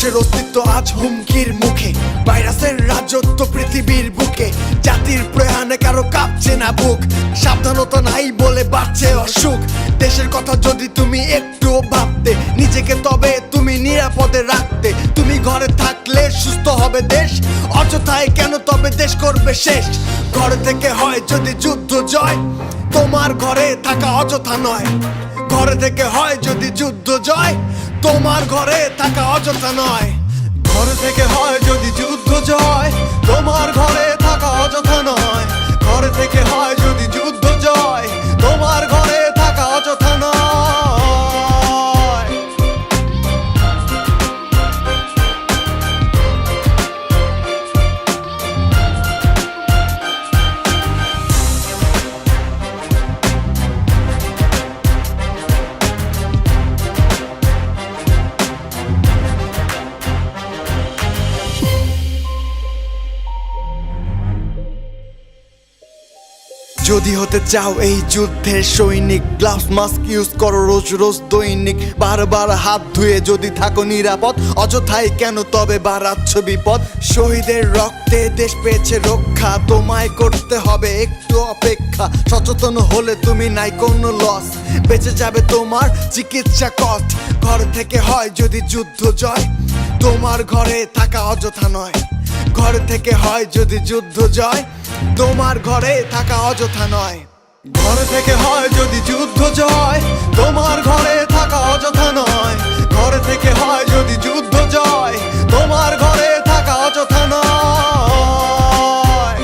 মানুষের অস্তিত্ব আজ হুমকির মুখে, ভাইরাসের রাজত্ব পৃথিবীর বুকে, জাতির প্রয়াণে কারো কাঁপছে না বুক, সাবধানতা নাই বলে বাড়ছে অসুখ। দেশের কথা যদি তুমি একটুও ভাবতে, নিজেকে তবে তুমি নিরাপদে রাখতে। তুমি ঘরে থাকলে সুস্থ হবে দেশ, অযথায় কেন তবে দেশ করবে শেষ। ঘরে থেকে হয় যদি যুদ্ধ জয়, তোমার ঘরে থাকা অযথা নয়। ঘরে থেকে হয় যদি যুদ্ধ জয়, তোমার ঘরে থাকা অযথা নয়। ঘরে থেকে হয় যদি যুদ্ধ জয়, তোমার ঘরে থাকা অযথা নয়। ঘরে থেকে হয় যদি যুদ্ধ জয়, তোমার ঘরে থাকা অযথা নয়। যদি হতে চাও এই যুদ্ধের সৈনিক, গ্লাভস মাস্ক ইউজ করো রোজ রোজ দৈনিক। বারবার হাত ধুয়ে যদি থাকো নিরাপদ, অযথাই কেন তবে বাড়াচ্ছ বিপদ। শহীদের রক্তে দেশ পেয়েছে রক্ষা, তোমায় করতে হবে একটু অপেক্ষা। সচেতন হলে তুমি নাই কোনো লস, বেঁচে যাবে তোমার চিকিৎসা কস্ট। ঘর থেকে হয় যদি যুদ্ধ জয়, তোমার ঘরে থাকা অযথা নয়। ঘর থেকে হয় যদি যুদ্ধ জয়, তোমার ঘরে থাকা অযথা নয়। ঘর থেকে হয় যদি যুদ্ধ জয়, তোমার ঘরে থাকা অযথা নয়। ঘর থেকে হয় যদি যুদ্ধ জয়, তোমার ঘরে থাকা অযথা নয়।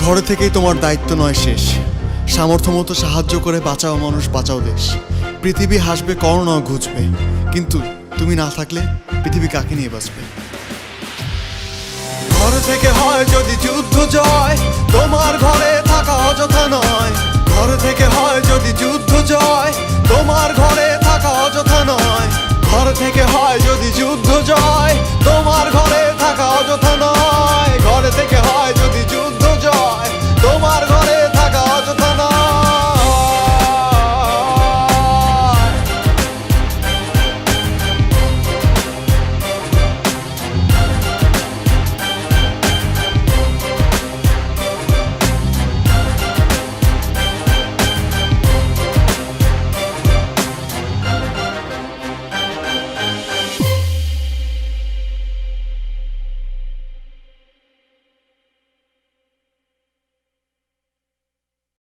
ঘরে থেকেই তোমার দায়িত্ব নয় শেষ, সামর্থ্য মতো সাহায্য করে বাঁচাও মানুষ, বাঁচাও দেশ। পৃথিবী হাসবে, করোনা ঘুচবে, কিন্তু তুমি না থাকলে পৃথিবী কাকে নিয়ে বাঁচবে? ঘর থেকে হয় যদি যুদ্ধ জয়, তোমার ঘরে থাকা অযথা নয়। ঘর থেকে হয় যদি যুদ্ধ জয়, তোমার ঘরে থাকা অযথা নয়। ঘর থেকে হয় যদি যুদ্ধ জয়, তোমার ঘরে থাকা অযথা নয়।